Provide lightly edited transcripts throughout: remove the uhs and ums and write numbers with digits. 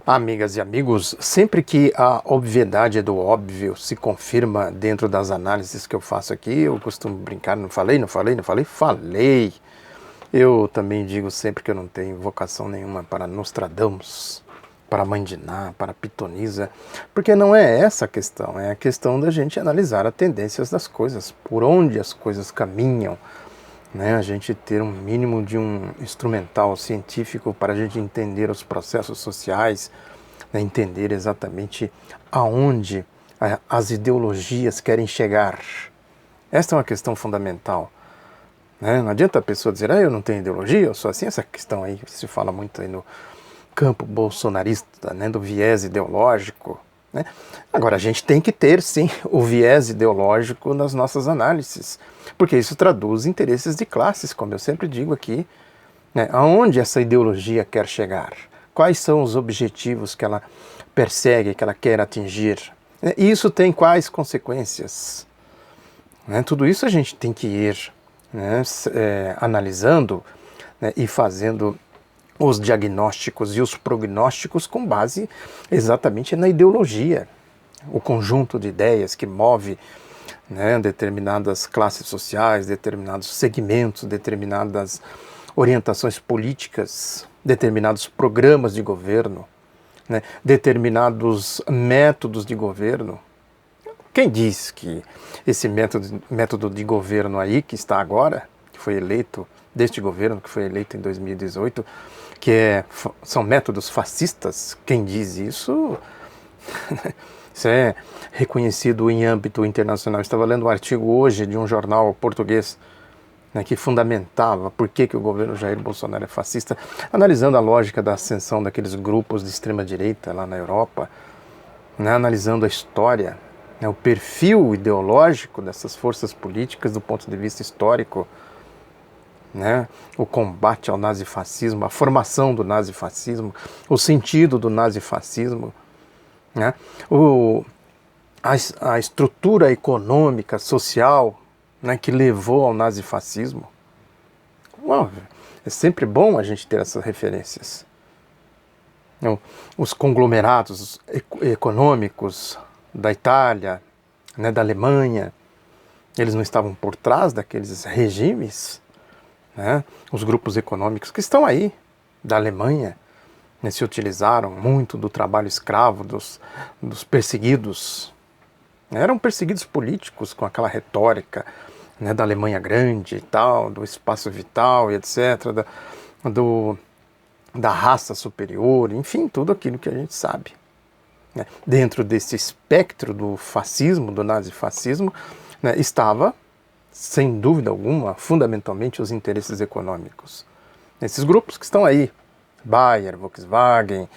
Amigas e amigos, sempre que a obviedade do óbvio se confirma dentro das análises que eu faço aqui, eu costumo brincar, não falei. Falei. Eu também digo sempre que eu não tenho vocação nenhuma para Nostradamus, para Mandiná, para Pitonisa, porque não é essa a questão, é a questão da gente analisar as tendências das coisas, por onde as coisas caminham, né? A gente ter um mínimo de um instrumental científico para a gente entender os processos sociais, né? Entender exatamente aonde as ideologias querem chegar. Esta é uma questão fundamental, né? Não adianta a pessoa dizer, eu não tenho ideologia, eu sou assim. Essa questão aí se fala muito aí no campo bolsonarista, né? Do viés ideológico, né? Agora, a gente tem que ter, sim, o viés ideológico nas nossas análises, porque isso traduz interesses de classes, como eu sempre digo aqui, né? Aonde essa ideologia quer chegar? Quais são os objetivos que ela persegue, que ela quer atingir? E isso tem quais consequências? Né? Tudo isso a gente tem que ir, né, analisando, né, e fazendo os diagnósticos e os prognósticos com base exatamente na ideologia, o conjunto de ideias que move, né, determinadas classes sociais, determinados segmentos, determinadas orientações políticas, determinados programas de governo, né, determinados métodos de governo. Quem diz que esse método de governo aí que está agora, que foi eleito, deste governo que foi eleito em 2018, são métodos fascistas? Quem diz isso? Isso é reconhecido em âmbito internacional. Eu estava lendo um artigo hoje de um jornal português, né, que fundamentava por que o governo Jair Bolsonaro é fascista, analisando a lógica da ascensão daqueles grupos de extrema-direita lá na Europa, né, analisando a história, né, o perfil ideológico dessas forças políticas do ponto de vista histórico, né, o combate ao nazifascismo, a formação do nazifascismo, o sentido do nazifascismo, né, a estrutura econômica, social, né, que levou ao nazifascismo. Bom, é sempre bom a gente ter essas referências. Os conglomerados econômicos da Itália, né, da Alemanha, eles não estavam por trás daqueles regimes, né? Os grupos econômicos que estão aí, da Alemanha, né, se utilizaram muito do trabalho escravo dos perseguidos. Eram perseguidos políticos com aquela retórica, né, da Alemanha grande e tal, do espaço vital e etc., da raça superior, enfim, tudo aquilo que a gente sabe. Né? Dentro desse espectro do fascismo, do nazifascismo, né, estava, sem dúvida alguma, fundamentalmente os interesses econômicos. Esses grupos que estão aí, Bayer, Volkswagen,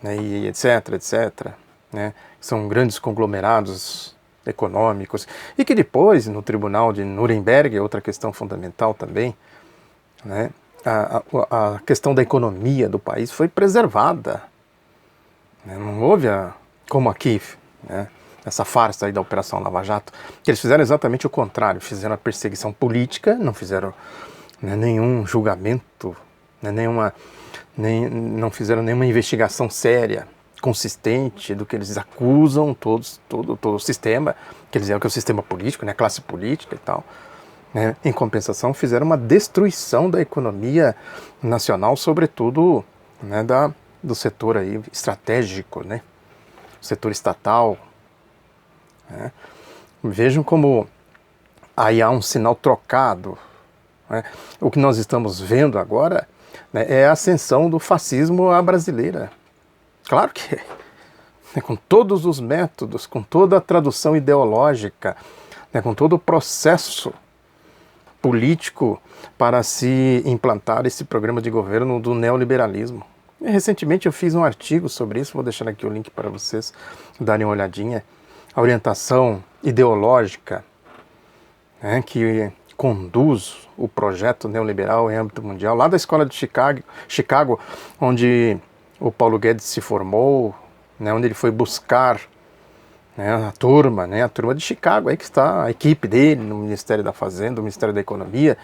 né, e etc., né, são grandes conglomerados econômicos, e que depois, no Tribunal de Nuremberg, outra questão fundamental também, né, a questão da economia do país foi preservada. Não houve, como aqui, né, essa farsa aí da Operação Lava Jato, que eles fizeram exatamente o contrário, fizeram a perseguição política, não fizeram, né, nenhum julgamento, né, não fizeram nenhuma investigação séria, consistente do que eles acusam, todo o sistema, que eles dizem que é o sistema político, né, a classe política e tal. Né. Em compensação, fizeram uma destruição da economia nacional, sobretudo, né, do setor aí estratégico, né, setor estatal. Né. Vejam como aí há um sinal trocado. Né. O que nós estamos vendo agora, né, é a ascensão do fascismo à brasileira. Claro que né, com todos os métodos, com toda a tradução ideológica, né, com todo o processo político para se implantar esse programa de governo do neoliberalismo. E, recentemente eu fiz um artigo sobre isso, vou deixar aqui o link para vocês darem uma olhadinha. A orientação ideológica, né, que conduz o projeto neoliberal em âmbito mundial, lá da escola de Chicago, onde o Paulo Guedes se formou, né, onde ele foi buscar, né, a turma de Chicago, aí que está a equipe dele no Ministério da Fazenda, no Ministério da Economia,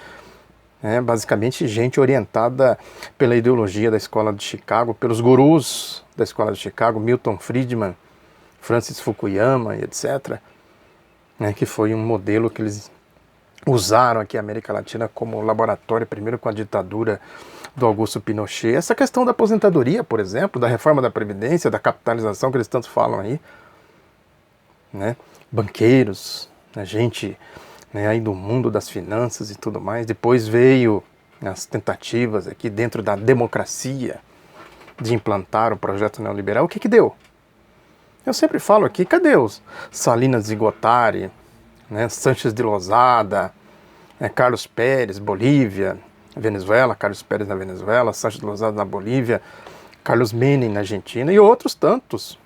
Basicamente gente orientada pela ideologia da Escola de Chicago, pelos gurus da Escola de Chicago, Milton Friedman, Francis Fukuyama e etc., que foi um modelo que eles usaram aqui a América Latina como laboratório, primeiro com a ditadura do Augusto Pinochet. Essa questão da aposentadoria, por exemplo, da reforma da Previdência, da capitalização que eles tanto falam aí, banqueiros, gente aí do mundo das finanças e tudo mais. Depois veio as tentativas aqui dentro da democracia de implantar o projeto neoliberal. O que deu? Eu sempre falo aqui, cadê os Salinas de Gortari, Sanches de Lozada, Carlos Pérez, Bolívia, Venezuela, Carlos Pérez na Venezuela, Sanches de Lozada na Bolívia, Carlos Menem na Argentina e outros tantos.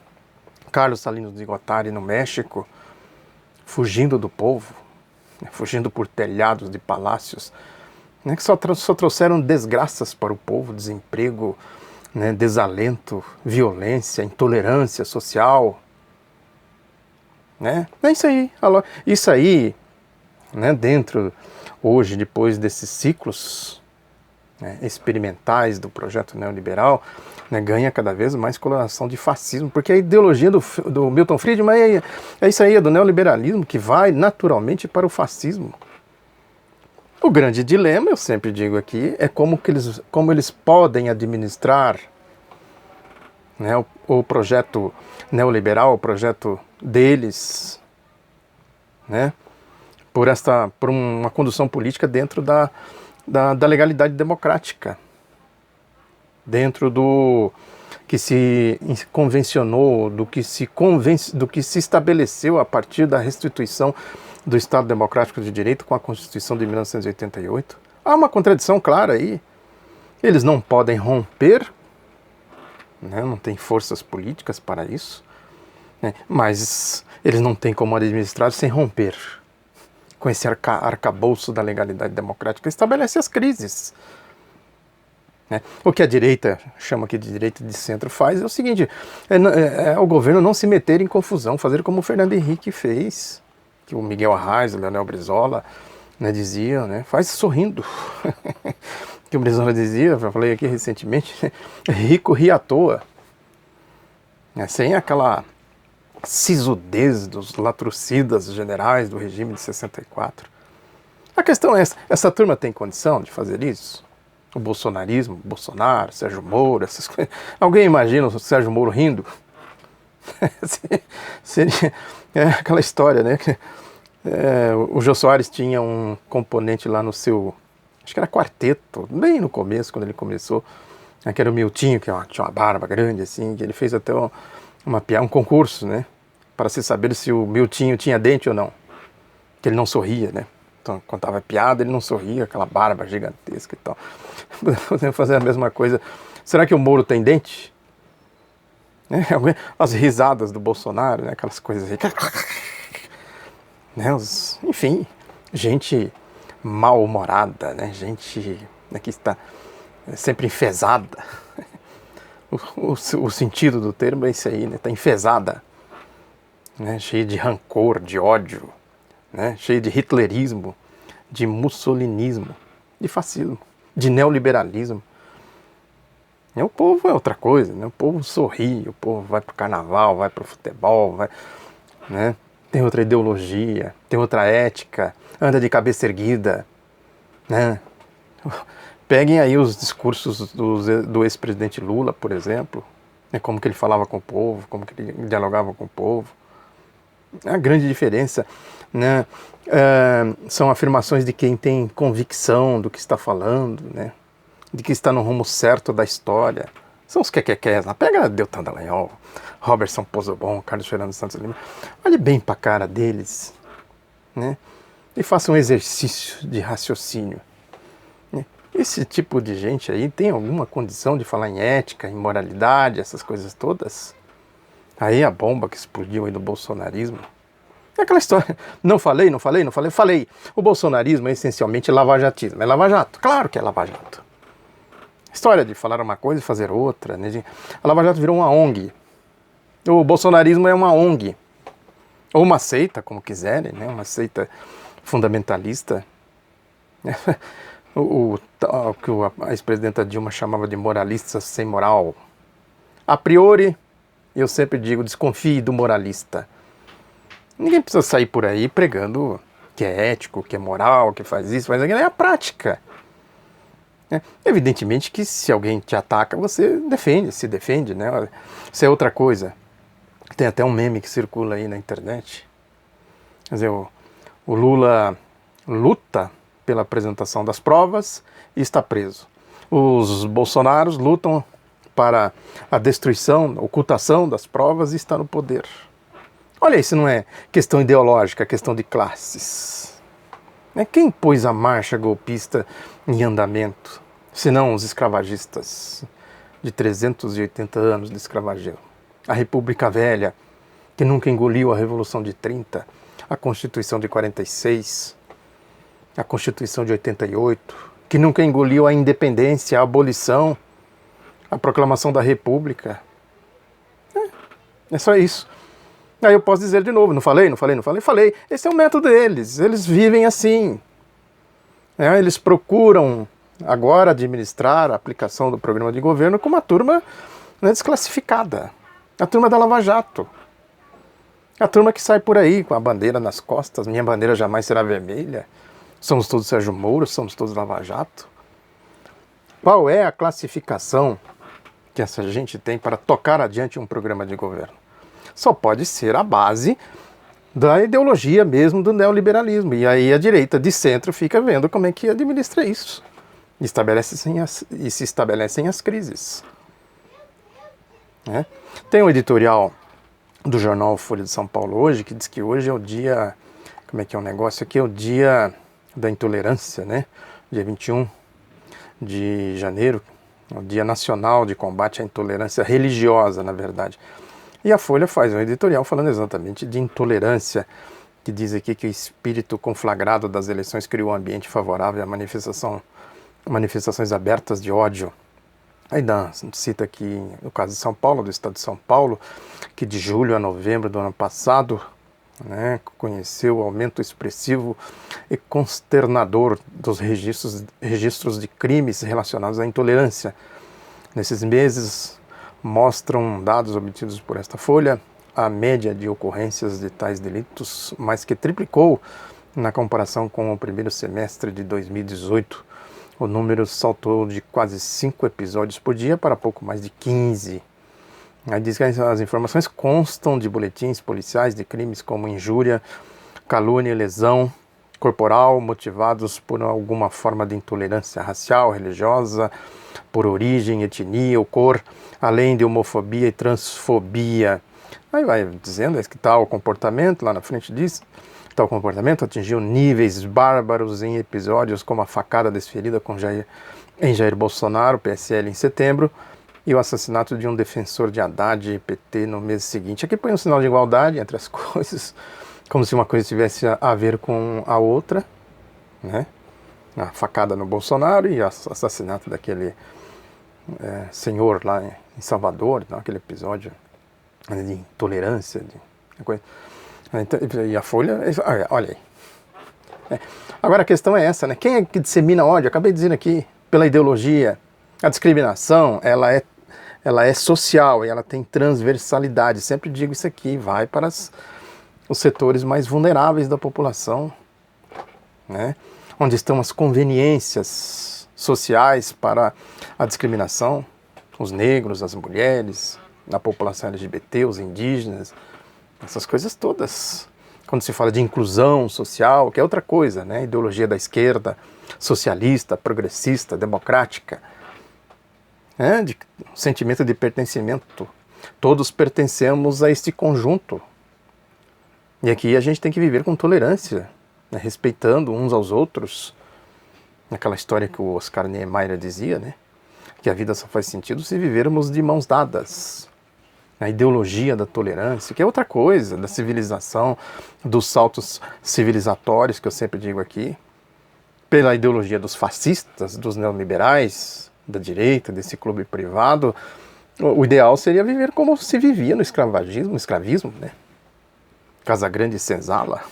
Carlos Salinas de Gortari no México, fugindo do povo, fugindo por telhados de palácios, que só trouxeram desgraças para o povo, desemprego, desalento, violência, intolerância social. É isso aí. Isso aí, dentro, hoje, depois desses ciclos experimentais do projeto neoliberal, ganha cada vez mais coloração de fascismo, porque a ideologia do Milton Friedman é isso aí, é do neoliberalismo, que vai naturalmente para o fascismo. O grande dilema, eu sempre digo aqui, é como eles podem administrar o projeto neoliberal, o projeto deles, por uma condução política dentro da legalidade democrática, dentro do que se convencionou, do que se estabeleceu a partir da restituição do Estado Democrático de Direito com a Constituição de 1988. Há uma contradição clara aí. Eles não podem romper, não tem forças políticas para isso, mas eles não têm como administrar sem romper com esse arcabouço da legalidade democrática. Estabelece as crises. O que a direita, chama aqui de direita de centro, faz é o seguinte, o governo não se meter em confusão, fazer como o Fernando Henrique fez, que o Miguel Arraes, o Leonel Brizola dizia, faz sorrindo. Que o Brizola dizia, eu falei aqui recentemente, rico ri à toa. Sem aquela sisudez dos latrocidas generais do regime de 64. A questão é essa turma tem condição de fazer isso? O bolsonarismo, Bolsonaro, Sérgio Moro, essas coisas. Alguém imagina o Sérgio Moro rindo? Seria aquela história, o Jô Soares tinha um componente lá no seu, acho que era quarteto, bem no começo, quando ele começou, que era o Miltinho, que tinha uma barba grande, assim, que ele fez até um concurso, para se saber se o Miltinho tinha dente ou não, que ele não sorria, Então, contava piada, ele não sorria, aquela barba gigantesca e tal. Podemos fazer a mesma coisa. Será que o Moro tem dente? As risadas do Bolsonaro, aquelas coisas aí. Enfim, gente mal-humorada, gente que está sempre enfesada. O sentido do termo é isso aí, está enfesada, cheia de rancor, de ódio, cheia de hitlerismo, de mussolinismo, de fascismo, de neoliberalismo. O povo é outra coisa, o povo sorri, o povo vai pro carnaval, vai pro futebol, tem outra ideologia, tem outra ética, anda de cabeça erguida, Peguem aí os discursos do ex-presidente Lula, por exemplo, como que ele falava com o povo, como que ele dialogava com o povo. A grande diferença, são afirmações de quem tem convicção do que está falando, de que está no rumo certo da história. São os quequequés lá. Pega Deltan Dallagnol, Robertson Pozobon, Carlos Fernando Santos Lima. Olhe bem para a cara deles, e faça um exercício de raciocínio. Esse tipo de gente aí tem alguma condição de falar em ética, em moralidade, essas coisas todas? Aí a bomba que explodiu aí do bolsonarismo. É aquela história, falei. O bolsonarismo é essencialmente lavajatismo. É lava-jato? Claro que é lava-jato. História de falar uma coisa e fazer outra. A Lava Jato virou uma ONG. O bolsonarismo é uma ONG. Ou uma seita, como quiserem, uma seita fundamentalista. o que a ex-presidenta Dilma chamava de moralistas sem moral. A priori, eu sempre digo, desconfie do moralista. Ninguém precisa sair por aí pregando que é ético, que é moral, que faz isso, faz aquilo. É a prática. Evidentemente que se alguém te ataca, você se defende, né? Isso é outra coisa. Tem até um meme que circula aí na internet. Quer dizer, o Lula luta pela apresentação das provas e está preso. Os bolsonaros lutam para a destruição, a ocultação das provas e está no poder. Olha, isso não é questão ideológica, é questão de classes. Quem pôs a marcha golpista em andamento, senão os escravagistas de 380 anos de escravagismo? A República Velha, que nunca engoliu a Revolução de 30, a Constituição de 46, a Constituição de 88, que nunca engoliu a independência, a abolição, a proclamação da República. É só isso. Aí eu posso dizer de novo, não falei? Falei. Esse é o método deles, eles vivem assim. Eles procuram agora administrar a aplicação do programa de governo com uma turma desclassificada. A turma da Lava Jato. A turma que sai por aí com a bandeira nas costas, minha bandeira jamais será vermelha. Somos todos Sérgio Moro, somos todos Lava Jato. Qual é a classificação que essa gente tem para tocar adiante um programa de governo? Só pode ser a base da ideologia mesmo do neoliberalismo. E aí a direita de centro fica vendo como é que administra isso. E se estabelecem as crises. Tem um editorial do jornal Folha de São Paulo hoje que diz que hoje é o dia... Como é que é o negócio aqui? É o dia da intolerância, né? Dia 21 de janeiro. É o Dia Nacional de Combate à Intolerância Religiosa, na verdade. E a Folha faz um editorial falando exatamente de intolerância, que diz aqui que o espírito conflagrado das eleições criou um ambiente favorável a manifestações abertas de ódio. Aí cita aqui o caso de São Paulo, do estado de São Paulo, que de julho a novembro do ano passado, conheceu o aumento expressivo e consternador dos registros de crimes relacionados à intolerância. Nesses meses, mostram dados obtidos por esta folha, a média de ocorrências de tais delitos mais que triplicou na comparação com o primeiro semestre de 2018. O número saltou de quase 5 episódios por dia para pouco mais de 15. Aí diz que as informações constam de boletins policiais de crimes como injúria, calúnia e lesão corporal motivados por alguma forma de intolerância racial, religiosa, por origem, etnia ou cor, além de homofobia e transfobia. Aí vai dizendo que tal comportamento, lá na frente diz, tal comportamento atingiu níveis bárbaros em episódios como a facada desferida em Jair Bolsonaro, PSL, em setembro, e o assassinato de um defensor de Haddad e PT no mês seguinte. Aqui põe um sinal de igualdade entre as coisas, como se uma coisa tivesse a ver com a outra, a facada no Bolsonaro e o assassinato daquele senhor lá em Salvador, aquele episódio de intolerância, de coisa. E a Folha, olha aí. Agora a questão é essa, quem é que dissemina ódio? Acabei dizendo aqui, pela ideologia. A discriminação, ela é social e ela tem transversalidade. Sempre digo isso aqui, vai para os setores mais vulneráveis da população, onde estão as conveniências sociais para a discriminação, os negros, as mulheres, a população LGBT, os indígenas, essas coisas todas. Quando se fala de inclusão social, que é outra coisa, ideologia da esquerda, socialista, progressista, democrática, de sentimento de pertencimento. Todos pertencemos a este conjunto. E aqui a gente tem que viver com tolerância, respeitando uns aos outros. Aquela história que o Oscar Niemeyer dizia, que a vida só faz sentido se vivermos de mãos dadas. A ideologia da tolerância, que é outra coisa, da civilização, dos saltos civilizatórios, que eu sempre digo aqui, pela ideologia dos fascistas, dos neoliberais, da direita, desse clube privado. O ideal seria viver como se vivia no escravismo, Casagrande e Senzala.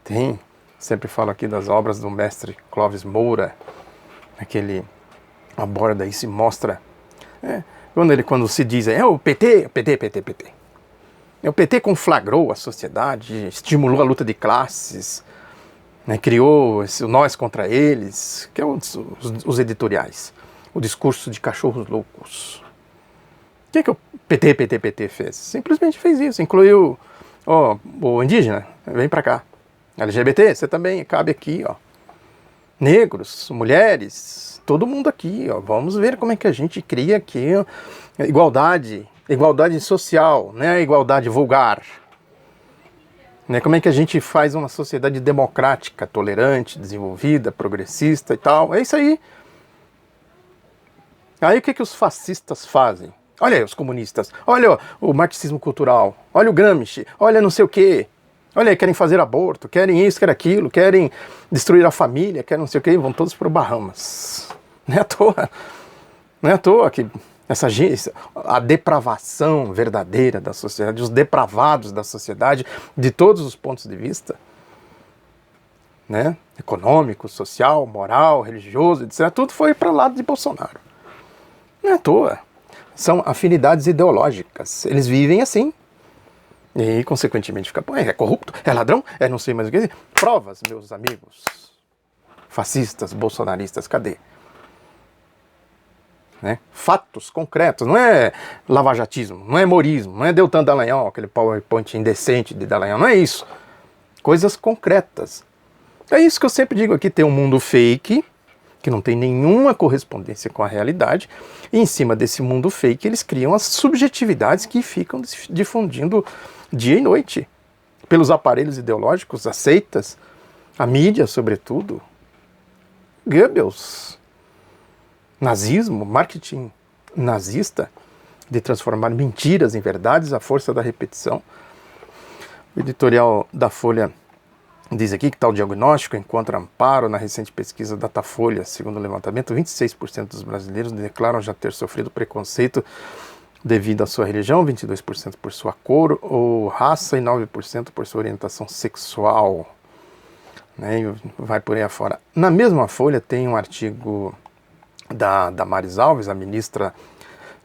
Tem Sempre falo aqui das obras do mestre Clóvis Moura, que aborda e se mostra, quando se diz, o PT, PT, PT, PT. O PT conflagrou a sociedade, estimulou a luta de classes, né, criou o nós contra eles, que é os editoriais, o discurso de cachorros loucos. O que o PT, PT, PT fez? Simplesmente fez isso, incluiu o indígena, vem pra cá. LGBT, você também, cabe aqui, negros, mulheres, todo mundo aqui, vamos ver como é que a gente cria aqui igualdade social, né, igualdade vulgar, né, como é que a gente faz uma sociedade democrática, tolerante, desenvolvida, progressista e tal, é isso aí. Aí o que os fascistas fazem? Olha aí os comunistas, olha o marxismo cultural, olha o Gramsci, olha não sei o quê. Olha aí, querem fazer aborto, querem isso, querem aquilo, querem destruir a família, querem não sei o quê, vão todos para o Bahamas. Não é à toa que a depravação verdadeira da sociedade, os depravados da sociedade, de todos os pontos de vista, né? Econômico, social, moral, religioso, etc., tudo foi para o lado de Bolsonaro. Não é à toa. São afinidades ideológicas. Eles vivem assim. E, consequentemente, fica, é corrupto, é ladrão, é não sei mais o que. Provas, meus amigos fascistas, bolsonaristas, cadê? Né? Fatos concretos, não é lavajatismo, não é morismo, não é Deltan Dallagnol, aquele PowerPoint indecente de Dallagnol, não é isso. Coisas concretas. É isso que eu sempre digo aqui, tem um mundo fake, que não tem nenhuma correspondência com a realidade, e em cima desse mundo fake eles criam as subjetividades que ficam difundindo dia e noite, pelos aparelhos ideológicos, as seitas, a mídia sobretudo, Goebbels, nazismo, marketing nazista, de transformar mentiras em verdades à força da repetição. O editorial da Folha diz aqui que tal diagnóstico encontra amparo na recente pesquisa Datafolha. Segundo o levantamento, 26% dos brasileiros declaram já ter sofrido preconceito devido à sua religião, 22% por sua cor ou raça e 9% por sua orientação sexual. Né? E vai por aí afora. Na mesma Folha tem um artigo da Damares Alves, a ministra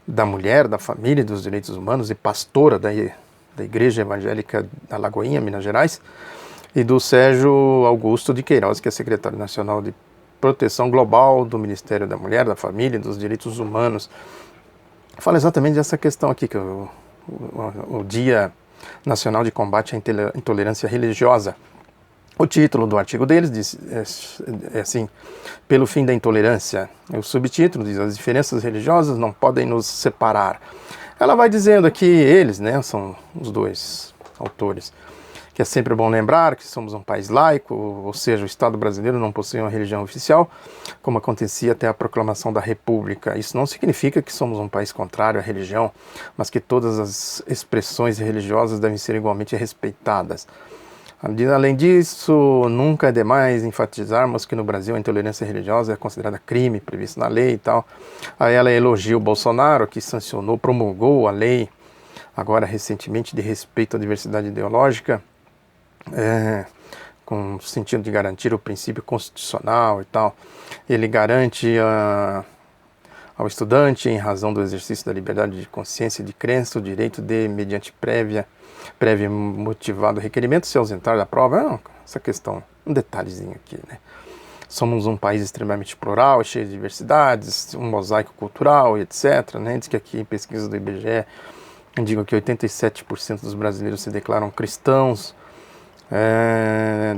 da Mulher, da Família e dos Direitos Humanos e pastora da Igreja Evangélica da Lagoinha, Minas Gerais, e do Sérgio Augusto de Queiroz, que é secretário nacional de Proteção Global do Ministério da Mulher, da Família e dos Direitos Humanos. Fala exatamente dessa questão aqui, que o Dia Nacional de Combate à Intolerância Religiosa. O título do artigo deles diz, é assim, pelo fim da intolerância. O subtítulo diz, as diferenças religiosas não podem nos separar. Ela vai dizendo aqui, eles, né, são os dois autores, que é sempre bom lembrar que somos um país laico, ou seja, o Estado brasileiro não possui uma religião oficial, como acontecia até a proclamação da República. Isso não significa que somos um país contrário à religião, mas que todas as expressões religiosas devem ser igualmente respeitadas. Além disso, nunca é demais enfatizarmos que no Brasil a intolerância religiosa é considerada crime previsto na lei e tal. Aí ela elogia o Bolsonaro, que sancionou, promulgou a lei, agora recentemente, de respeito à diversidade ideológica, com o sentido de garantir o princípio constitucional e tal. Ele garante ao estudante, em razão do exercício da liberdade de consciência e de crença, o direito de, mediante prévio e motivado requerimento, se ausentar da prova. Essa questão, um detalhezinho aqui, né? Somos um país extremamente plural, cheio de diversidades, um mosaico cultural e etc. Né? Diz que aqui em pesquisa do IBGE indicam que 87% dos brasileiros se declaram cristãos.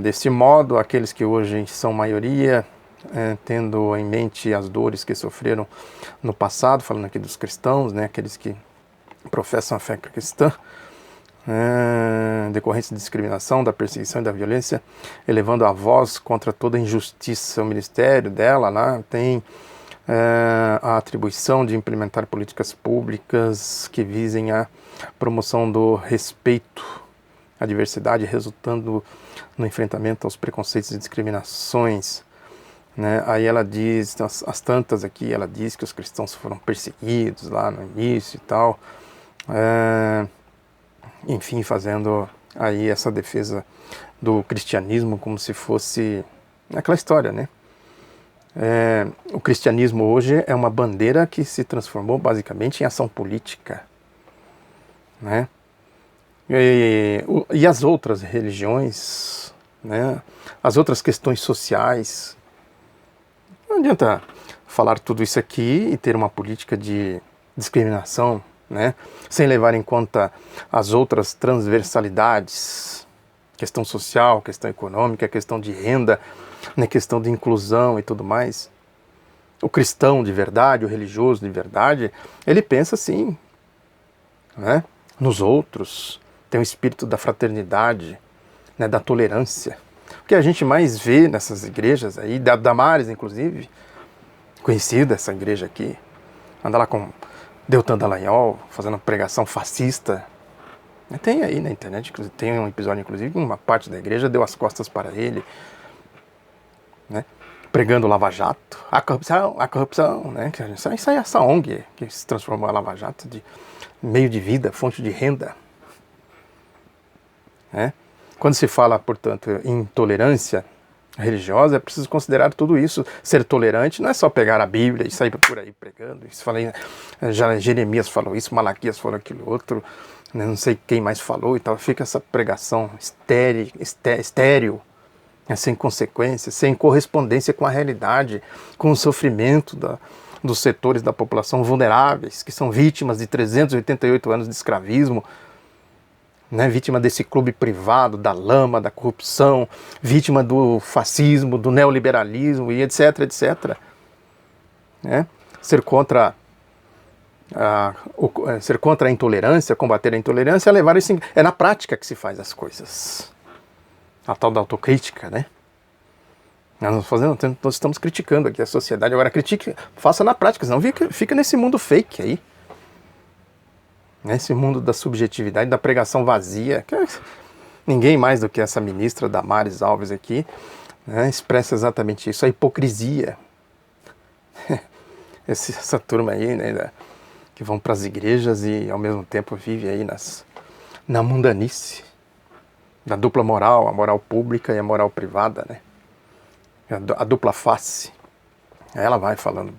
Desse modo, aqueles que hoje são maioria, tendo em mente as dores que sofreram no passado, falando aqui dos cristãos, né, aqueles que professam a fé cristã, decorrência de discriminação, da perseguição e da violência, elevando a voz contra toda injustiça. O ministério dela lá tem a atribuição de implementar políticas públicas que visem a promoção do respeito à diversidade, resultando no enfrentamento aos preconceitos e discriminações. Né? Aí ela diz, as tantas aqui, ela diz que os cristãos foram perseguidos lá no início e tal, enfim, fazendo aí essa defesa do cristianismo como se fosse aquela história, né? O cristianismo hoje é uma bandeira que se transformou basicamente em ação política, né? E as outras religiões, né? As outras questões sociais. Não adianta falar tudo isso aqui e ter uma política de discriminação, né? Sem levar em conta as outras transversalidades, questão social, questão econômica, questão de renda, né? Questão de inclusão e tudo mais. O cristão de verdade, o religioso de verdade, ele pensa assim, né? Nos outros, tem o espírito da fraternidade, né? Da tolerância. O que a gente mais vê nessas igrejas aí, da Damares inclusive, conhecida essa igreja aqui, anda lá com Deltan Dallagnol, fazendo pregação fascista. Tem aí na internet, tem um episódio inclusive, uma parte da igreja deu as costas para ele, né? Pregando Lava Jato, a corrupção, né? Isso aí é essa ONG que se transformou a Lava Jato de meio de vida, fonte de renda, né? Quando se fala, portanto, em intolerância religiosa, é preciso considerar tudo isso. Ser tolerante não é só pegar a Bíblia e sair por aí pregando. Isso falei, já Jeremias falou isso, Malaquias falou aquilo outro, né? Não sei quem mais falou e tal. Fica essa pregação estéril, sem consequência, sem correspondência com a realidade, com o sofrimento dos setores da população vulneráveis, que são vítimas de 388 anos de escravismo, né, vítima desse clube privado, da lama, da corrupção, vítima do fascismo, do neoliberalismo e etc, etc. Né? Ser contra a intolerância, combater a intolerância, é levar isso é na prática que se faz as coisas. A tal da autocrítica, né? Nós estamos criticando aqui a sociedade, agora critique, faça na prática, senão fica nesse mundo fake aí. Esse mundo da subjetividade, da pregação vazia, que ninguém mais do que essa ministra Damares Alves aqui, né, expressa exatamente isso, a hipocrisia. Essa turma aí, né, que vão para as igrejas e ao mesmo tempo vive aí na mundanice, da dupla moral, a moral pública e a moral privada, né, a dupla face. Ela vai falando.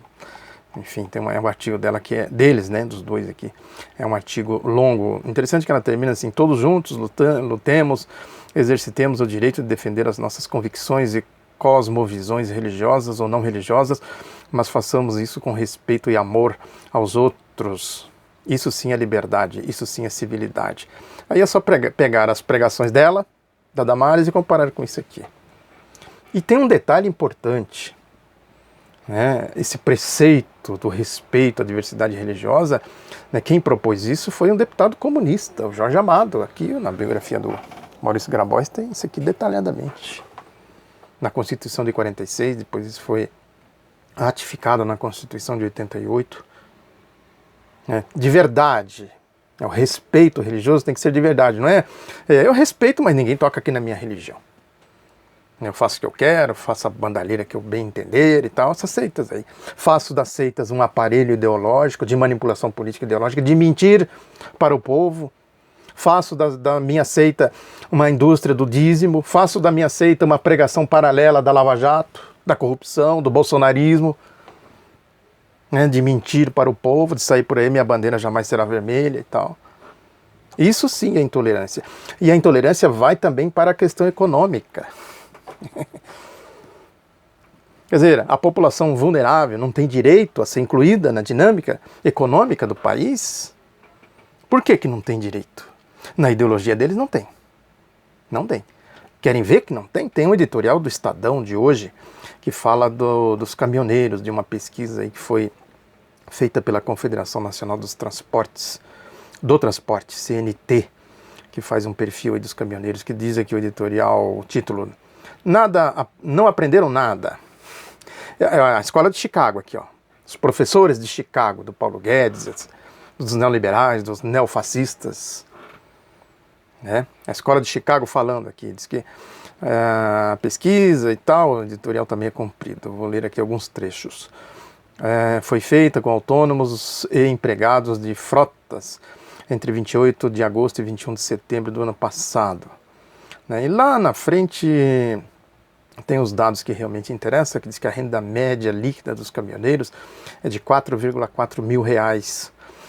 Enfim, tem um artigo dela que é deles, né, dos dois aqui. É um artigo longo. Interessante que ela termina assim: todos juntos lutemos, exercitemos o direito de defender as nossas convicções e cosmovisões religiosas ou não religiosas, mas façamos isso com respeito e amor aos outros. Isso sim é liberdade, isso sim é civilidade. Aí é só pegar as pregações dela, da Damares, e comparar com isso aqui. E tem um detalhe importante. Esse preceito do respeito à diversidade religiosa, né, quem propôs isso foi um deputado comunista, o Jorge Amado. Aqui na biografia do Maurício Grabois tem isso aqui detalhadamente. Na Constituição de 46, depois isso foi ratificado na Constituição de 88. De verdade. O respeito religioso tem que ser de verdade, não é? Eu respeito, mas ninguém toca aqui na minha religião. Eu faço o que eu quero, faço a bandalheira que eu bem entender e tal, essas seitas aí. Faço das seitas um aparelho ideológico, de manipulação política ideológica, de mentir para o povo. Faço da minha seita uma indústria do dízimo. Faço da minha seita uma pregação paralela da Lava Jato, da corrupção, do bolsonarismo. De mentir para o povo, de sair por aí, minha bandeira jamais será vermelha e tal. Isso sim é intolerância. E a intolerância vai também para a questão econômica. Quer dizer, a população vulnerável não tem direito a ser incluída na dinâmica econômica do país? Por que não tem direito? Na ideologia deles não tem. Não tem. Querem ver que não tem? Tem um editorial do Estadão de hoje que fala dos caminhoneiros, de uma pesquisa aí que foi feita pela Confederação Nacional dos Transportes, do Transporte, CNT, que faz um perfil aí dos caminhoneiros, que diz aqui o editorial, o título: não aprenderam nada. A escola de Chicago aqui, ó. Os professores de Chicago, do Paulo Guedes, dos neoliberais, dos neofascistas. A escola de Chicago falando aqui, diz que a pesquisa e tal, o editorial também é comprido. Vou ler aqui alguns trechos. Foi feita com autônomos e empregados de frotas entre 28 de agosto e 21 de setembro do ano passado. E lá na frente tem os dados que realmente interessam, que diz que a renda média líquida dos caminhoneiros é de R$ 4,4 mil,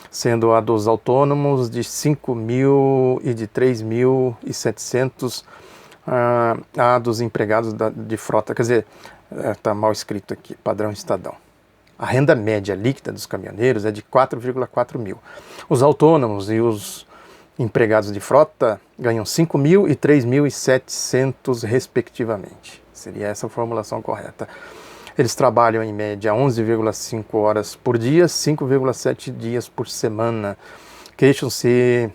sendo a dos autônomos de 5 mil e de 3.700 a dos empregados de frota. Quer dizer, está mal escrito aqui, padrão Estadão. A renda média líquida dos caminhoneiros é de 4,4 mil. Os autônomos e os empregados de frota ganham 5 mil e 3.700 respectivamente. Seria essa a formulação correta. Eles trabalham em média 11,5 horas por dia, 5,7 dias por semana. Queixam-se,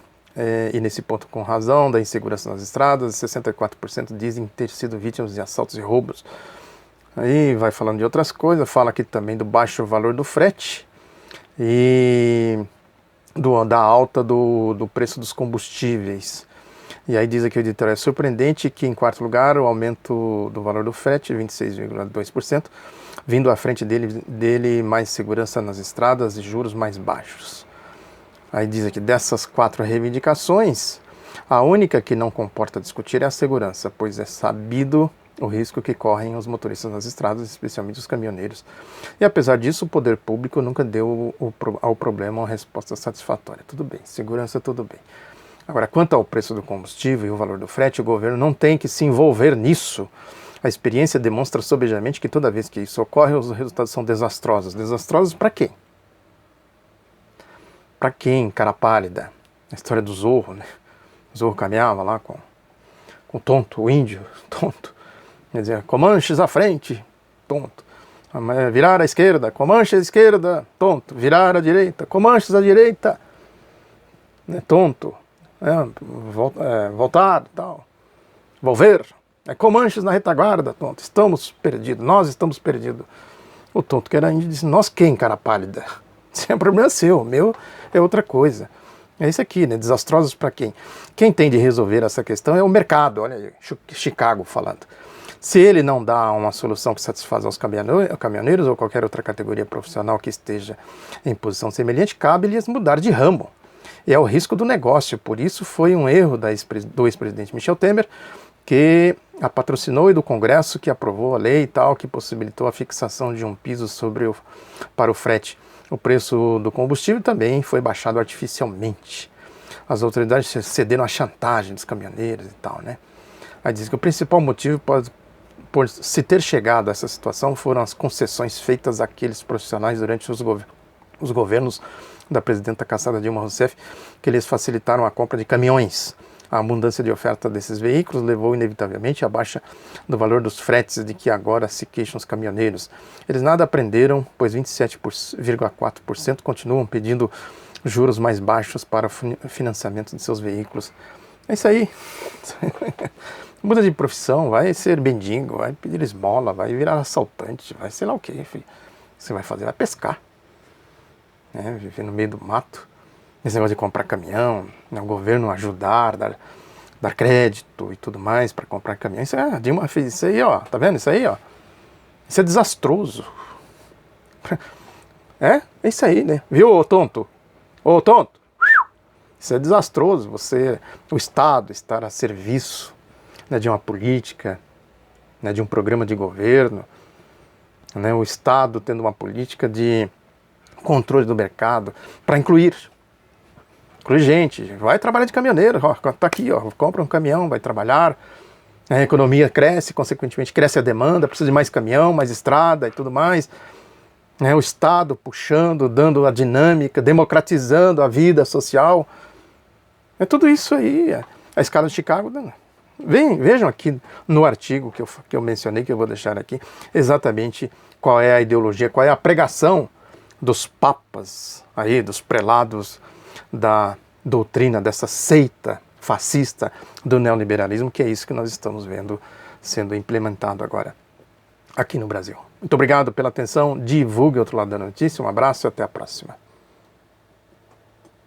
e nesse ponto com razão, da insegurança nas estradas. 64% dizem ter sido vítimas de assaltos e roubos. Aí vai falando de outras coisas, fala aqui também do baixo valor do frete e da alta do preço dos combustíveis. E aí diz aqui o editor, é surpreendente que em quarto lugar o aumento do valor do frete, 26,2%, vindo à frente dele mais segurança nas estradas e juros mais baixos. Aí diz aqui, dessas 4 reivindicações, a única que não comporta discutir é a segurança, pois é sabido o risco que correm os motoristas nas estradas, especialmente os caminhoneiros. E apesar disso, o poder público nunca deu ao problema uma resposta satisfatória. Tudo bem, segurança tudo bem. Agora, quanto ao preço do combustível e o valor do frete, o governo não tem que se envolver nisso. A experiência demonstra sobejamente que toda vez que isso ocorre, os resultados são desastrosos. Desastrosos para quem? Para quem, cara pálida? A história do Zorro, né? O Zorro caminhava lá com o tonto, o índio, tonto. Quer dizer, Comanches à frente, tonto. Virar à esquerda, Comanches à esquerda, tonto. Virar à direita, Comanches à direita, né, tonto. Voltar, tal. Volver. Comanches na retaguarda, tonto. Estamos perdidos, nós estamos perdidos. O tonto que era índio disse, nós quem, cara pálida? Isso é um problema seu, o meu é outra coisa. É isso aqui, né? Desastrosos para quem? Quem tem de resolver essa questão é o mercado, olha aí, Chicago falando. Se ele não dá uma solução que satisfaça aos caminhoneiros ou qualquer outra categoria profissional que esteja em posição semelhante, cabe-lhes mudar de ramo. E é o risco do negócio. Por isso foi um erro do ex-presidente Michel Temer, que a patrocinou, e do Congresso, que aprovou a lei e tal, que possibilitou a fixação de um piso para o frete. O preço do combustível também foi baixado artificialmente. As autoridades cederam à chantagem dos caminhoneiros e tal, né? Aí diz que o principal motivo por se ter chegado a essa situação foram as concessões feitas àqueles profissionais durante os governos da presidenta caçada Dilma Rousseff, que lhes facilitaram a compra de caminhões. A abundância de oferta desses veículos levou inevitavelmente à baixa do valor dos fretes, de que agora se queixam os caminhoneiros. Eles nada aprenderam, pois 27,4% continuam pedindo juros mais baixos para o financiamento de seus veículos. É isso aí. Muda de profissão, vai ser mendigo, vai pedir esmola, vai virar assaltante, vai sei lá o que, filho. Você vai fazer? Vai pescar. Viver no meio do mato. Esse negócio de comprar caminhão, o governo ajudar, dar crédito e tudo mais para comprar caminhão. Isso a Dilma fez isso aí, ó. Tá vendo isso aí, ó? Isso é desastroso. É isso aí, né? Viu, ô tonto? Ô tonto! Isso é desastroso. O Estado estar a serviço, né, de uma política, né, de um programa de governo, né, o Estado tendo uma política de controle do mercado para incluir gente, vai trabalhar de caminhoneiro, ó, tá aqui, ó, compra um caminhão, vai trabalhar, a economia cresce, consequentemente cresce a demanda, precisa de mais caminhão, mais estrada e tudo mais, né, o Estado puxando, dando a dinâmica, democratizando a vida social, é tudo isso aí, a escala de Chicago. Vejam aqui no artigo que eu mencionei, que eu vou deixar aqui, exatamente qual é a ideologia, qual é a pregação dos papas, aí, dos prelados da doutrina dessa seita fascista do neoliberalismo, que é isso que nós estamos vendo sendo implementado agora aqui no Brasil. Muito obrigado pela atenção, divulgue o Outro Lado da Notícia, um abraço e até a próxima.